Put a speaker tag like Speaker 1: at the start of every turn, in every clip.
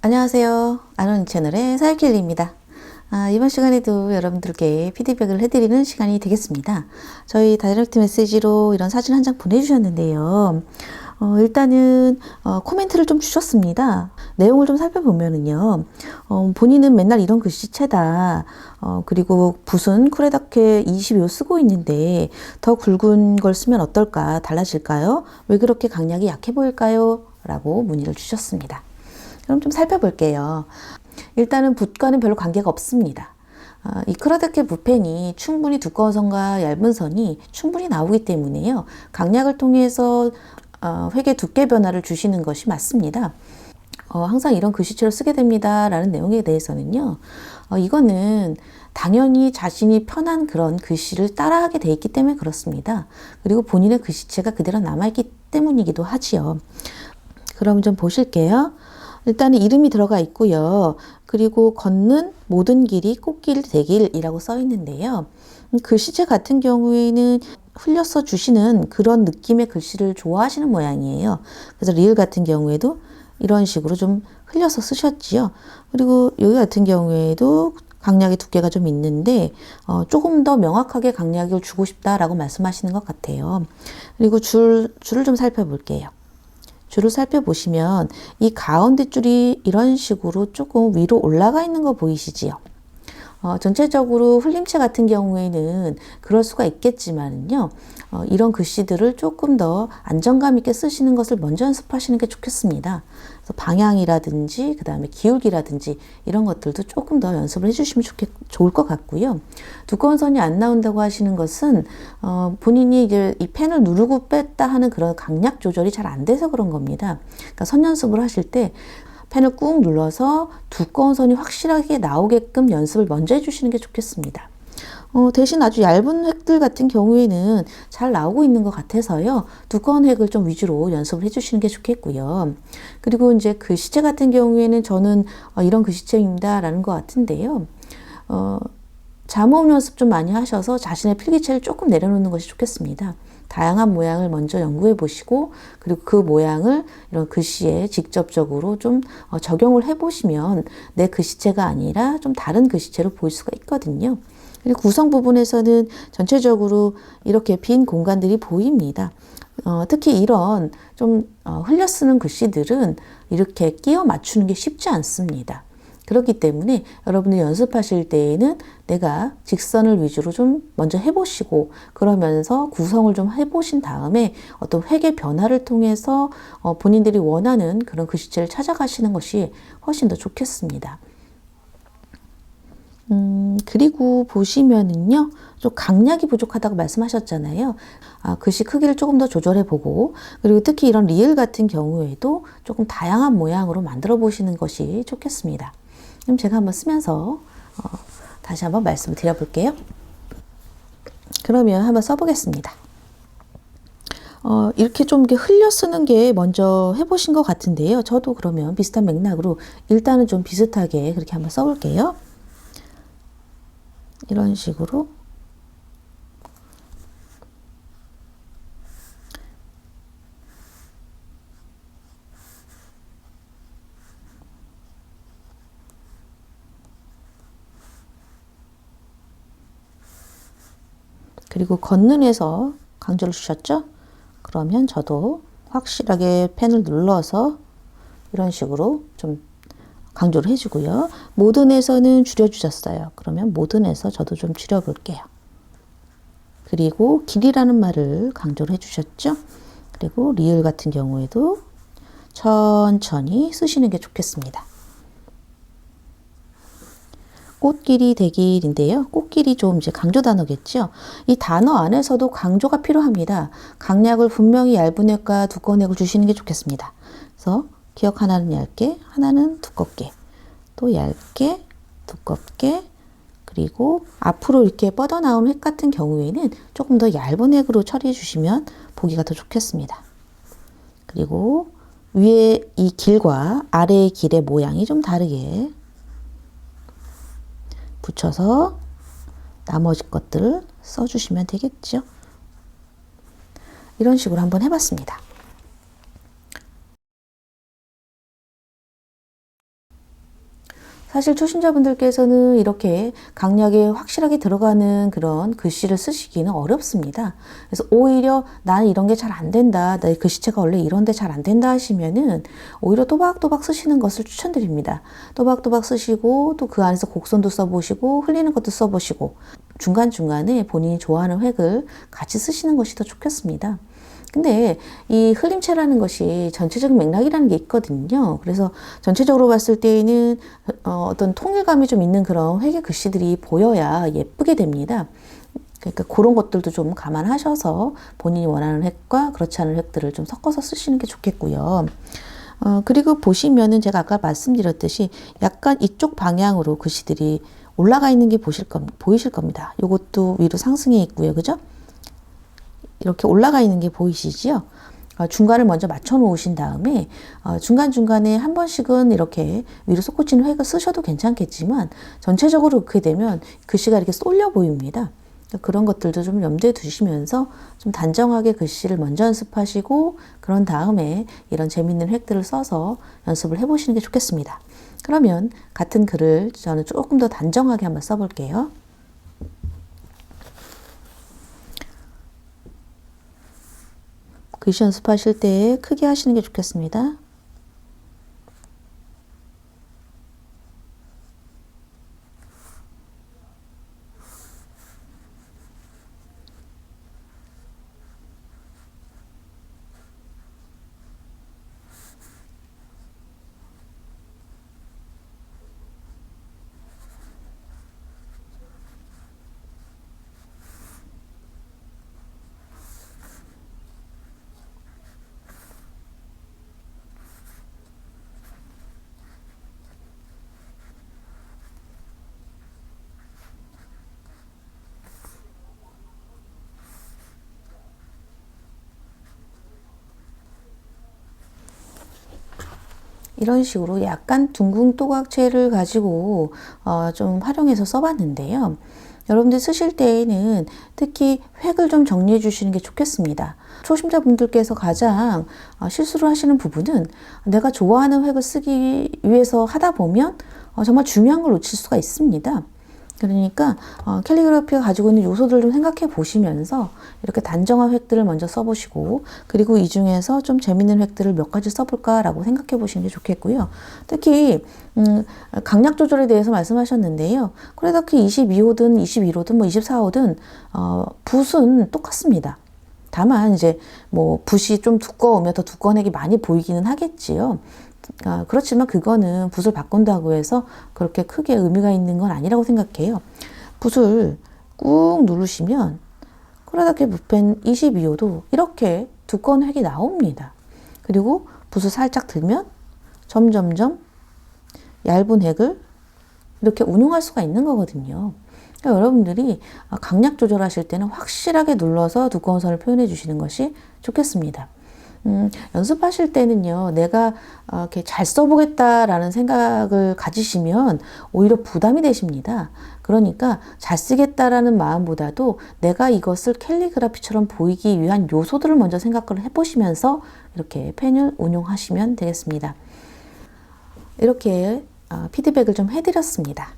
Speaker 1: 안녕하세요. 아론 채널의 사유킬리입니다. 이번 시간에도 여러분들께 피드백을 해드리는 시간이 되겠습니다. 저희 다이렉트 메시지로 이런 사진 한 장 보내주셨는데요. 일단은 코멘트를 좀 주셨습니다. 내용을 좀 살펴보면은요. 본인은 맨날 이런 글씨체다. 그리고 붓은 쿠레다케 22호 쓰고 있는데 더 굵은 걸 쓰면 어떨까? 달라질까요? 왜 그렇게 강약이 약해 보일까요? 라고 문의를 주셨습니다. 그럼 좀 살펴볼게요. 일단은 붓과는 별로 관계가 없습니다. 이 크라데케 붓펜이 충분히 두꺼운 선과 얇은 선이 충분히 나오기 때문에요. 강약을 통해서 획의 두께 변화를 주시는 것이 맞습니다. 항상 이런 글씨체를 쓰게 됩니다 라는 내용에 대해서는요. 이거는 당연히 자신이 편한 그런 글씨를 따라하게 돼 있기 때문에 그렇습니다. 그리고 본인의 글씨체가 그대로 남아있기 때문이기도 하지요. 그럼 좀 보실게요. 일단은 이름이 들어가 있고요. 그리고 걷는 모든 길이 꽃길 되길이라고 써 있는데요. 글씨체 같은 경우에는 흘려서 주시는 그런 느낌의 글씨를 좋아하시는 모양이에요. 그래서 리을 같은 경우에도 이런 식으로 좀 흘려서 쓰셨지요. 그리고 여기 같은 경우에도 강약의 두께가 좀 있는데 조금 더 명확하게 강약을 주고 싶다라고 말씀하시는 것 같아요. 그리고 줄을 좀 살펴볼게요. 줄을 살펴보시면 이 가운데 줄이 이런 식으로 조금 위로 올라가 있는 거 보이시지요? 전체적으로 흘림체 같은 경우에는 그럴 수가 있겠지만요. 이런 글씨들을 조금 더 안정감 있게 쓰시는 것을 먼저 연습하시는 게 좋겠습니다. 그래서 방향이라든지 그 다음에 기울기라든지 이런 것들도 조금 더 연습을 해주시면 좋을 것 같고요. 두꺼운 선이 안 나온다고 하시는 것은 본인이 이제 이 펜을 누르고 뺐다 하는 그런 강약 조절이 잘 안 돼서 그런 겁니다. 그러니까 선 연습을 하실 때 펜을 꾹 눌러서 두꺼운 선이 확실하게 나오게끔 연습을 먼저 해주시는 게 좋겠습니다. 대신 아주 얇은 획들 같은 경우에는 잘 나오고 있는 것 같아서요. 두꺼운 획을 좀 위주로 연습을 해주시는 게 좋겠고요. 그리고 이제 글씨체 같은 경우에는 저는 이런 글씨체입니다 라는 것 같은데요. 잠호흡 연습 좀 많이 하셔서 자신의 필기체를 조금 내려놓는 것이 좋겠습니다. 다양한 모양을 먼저 연구해 보시고 그리고 그 모양을 이런 글씨에 직접적으로 좀 적용을 해 보시면 내 글씨체가 아니라 좀 다른 글씨체로 보일 수가 있거든요. 그리고 구성 부분에서는 전체적으로 이렇게 빈 공간들이 보입니다. 특히 이런 좀 흘려 쓰는 글씨들은 이렇게 끼워 맞추는 게 쉽지 않습니다. 그렇기 때문에 여러분이 연습하실 때에는 내가 직선을 위주로 좀 먼저 해보시고 그러면서 구성을 좀 해보신 다음에 어떤 획의 변화를 통해서 본인들이 원하는 그런 글씨체를 찾아가시는 것이 훨씬 더 좋겠습니다. 그리고 보시면은요, 좀 강약이 부족하다고 말씀하셨잖아요. 글씨 크기를 조금 더 조절해보고, 그리고 특히 이런 리을 같은 경우에도 조금 다양한 모양으로 만들어 보시는 것이 좋겠습니다. 그럼 제가 한번 쓰면서 다시 한번 말씀을 드려볼게요. 그러면 한번 써보겠습니다. 이렇게 좀 이렇게 흘려 쓰는 게 먼저 해보신 것 같은데요. 저도 그러면 비슷한 맥락으로 일단은 좀 비슷하게 그렇게 한번 써볼게요. 이런 식으로 그리고 걷는에서 강조를 주셨죠? 그러면 저도 확실하게 펜을 눌러서 이런 식으로 좀 강조를 해주고요. 모든에서는 줄여주셨어요. 그러면 모든에서 저도 좀 줄여볼게요. 그리고 길이라는 말을 강조를 해주셨죠? 그리고 리을 같은 경우에도 천천히 쓰시는 게 좋겠습니다. 꽃길이 되길인데요. 꽃길이 좀 이제 강조 단어겠죠. 이 단어 안에서도 강조가 필요합니다. 강약을 분명히 얇은 획과 두꺼운 획을 주시는 게 좋겠습니다. 그래서 기억 하나는 얇게, 하나는 두껍게, 또 얇게, 두껍게, 그리고 앞으로 이렇게 뻗어나온 획 같은 경우에는 조금 더 얇은 획으로 처리해 주시면 보기가 더 좋겠습니다. 그리고 위에 이 길과 아래의 길의 모양이 좀 다르게 붙여서 나머지 것들을 써주시면 되겠죠. 이런 식으로 한번 해봤습니다. 사실 초심자분들께서는 이렇게 강약에 확실하게 들어가는 그런 글씨를 쓰시기는 어렵습니다. 그래서 오히려 나는 이런 게 잘 안 된다, 내 글씨체가 원래 이런데 잘 안 된다 하시면은 오히려 또박또박 쓰시는 것을 추천드립니다. 또박또박 쓰시고 또 그 안에서 곡선도 써보시고 흘리는 것도 써보시고 중간중간에 본인이 좋아하는 획을 같이 쓰시는 것이 더 좋겠습니다. 근데 이 흘림체라는 것이 전체적인 맥락이라는 게 있거든요. 그래서 전체적으로 봤을 때에는 어떤 통일감이 좀 있는 그런 회계 글씨들이 보여야 예쁘게 됩니다. 그러니까 그런 것들도 좀 감안하셔서 본인이 원하는 획과 그렇지 않은 획들을 좀 섞어서 쓰시는 게 좋겠고요. 그리고 보시면은 제가 아까 말씀드렸듯이 약간 이쪽 방향으로 글씨들이 올라가 있는 게 보이실 겁니다. 이것도 위로 상승해 있고요. 그죠? 이렇게 올라가 있는 게 보이시지요? 중간을 먼저 맞춰 놓으신 다음에 중간중간에 한 번씩은 이렇게 위로 솟구치는 획을 쓰셔도 괜찮겠지만 전체적으로 그렇게 되면 글씨가 이렇게 쏠려 보입니다. 그런 것들도 좀 염두에 두시면서 좀 단정하게 글씨를 먼저 연습하시고 그런 다음에 이런 재밌는 획들을 써서 연습을 해보시는 게 좋겠습니다. 그러면 같은 글을 저는 조금 더 단정하게 한번 써볼게요. 글씨 연습하실 때 크게 하시는 게 좋겠습니다. 이런 식으로 약간 둥근 또각체를 가지고 좀 활용해서 써봤는데요. 여러분들 쓰실 때에는 특히 획을 좀 정리해 주시는 게 좋겠습니다. 초심자분들께서 가장 실수를 하시는 부분은 내가 좋아하는 획을 쓰기 위해서 하다 보면 정말 중요한 걸 놓칠 수가 있습니다. 그러니까 캘리그라피가 가지고 있는 요소들을 좀 생각해 보시면서 이렇게 단정한 획들을 먼저 써보시고 그리고 이 중에서 좀 재밌는 획들을 몇 가지 써볼까라고 생각해 보시는 게 좋겠고요. 특히 강약 조절에 대해서 말씀하셨는데요. 그래도그 22호든 21호든 뭐 24호든 붓은 똑같습니다. 다만 이제 뭐 붓이 좀 두꺼우면 더 두꺼운 획이 많이 보이기는 하겠지요. 그렇지만 그거는 붓을 바꾼다고 해서 그렇게 크게 의미가 있는 건 아니라고 생각해요. 붓을 꾹 누르시면 코라다케 붓펜 22호도 이렇게 두꺼운 획이 나옵니다. 그리고 붓을 살짝 들면 점점점 얇은 획을 이렇게 운용할 수가 있는 거거든요. 그러니까 여러분들이 강약 조절하실 때는 확실하게 눌러서 두꺼운 선을 표현해 주시는 것이 좋겠습니다. 연습하실 때는요, 내가 이렇게 잘 써보겠다라는 생각을 가지시면 오히려 부담이 되십니다. 그러니까 잘 쓰겠다라는 마음보다도 내가 이것을 캘리그라피처럼 보이기 위한 요소들을 먼저 생각을 해보시면서 이렇게 펜을 운용하시면 되겠습니다. 이렇게 피드백을 좀 해드렸습니다.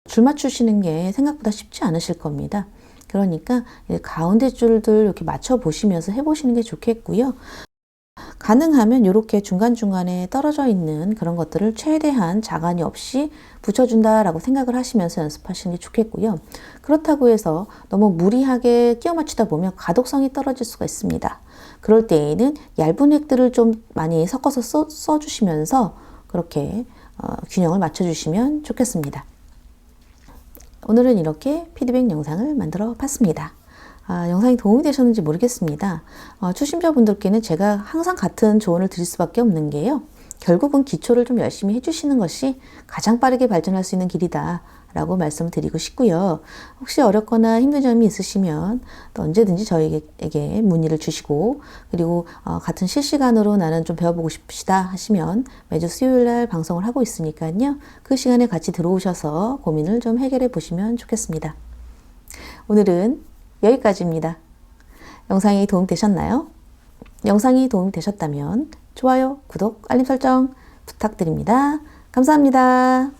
Speaker 1: 줄 맞추시는 게 생각보다 쉽지 않으실 겁니다. 그러니까 가운데 줄들 이렇게 맞춰 보시면서 해보시는 게 좋겠고요. 가능하면 이렇게 중간중간에 떨어져 있는 그런 것들을 최대한 자간이 없이 붙여준다라고 생각을 하시면서 연습하시는 게 좋겠고요. 그렇다고 해서 너무 무리하게 끼워 맞추다 보면 가독성이 떨어질 수가 있습니다. 그럴 때에는 얇은 획들을 좀 많이 섞어서 써주시면서 그렇게 균형을 맞춰주시면 좋겠습니다. 오늘은 이렇게 피드백 영상을 만들어 봤습니다. 영상이 도움이 되셨는지 모르겠습니다. 초심자분들께는 제가 항상 같은 조언을 드릴 수밖에 없는 게요. 결국은 기초를 좀 열심히 해주시는 것이 가장 빠르게 발전할 수 있는 길이다 라고 말씀을 드리고 싶고요. 혹시 어렵거나 힘든 점이 있으시면 또 언제든지 저희에게 문의를 주시고 그리고 같은 실시간으로 나는 좀 배워보고 싶으시다 하시면 매주 수요일날 방송을 하고 있으니까요. 그 시간에 같이 들어오셔서 고민을 좀 해결해 보시면 좋겠습니다. 오늘은 여기까지입니다. 영상이 도움되셨나요? 영상이 도움이 되셨다면 좋아요, 구독, 알림 설정 부탁드립니다. 감사합니다.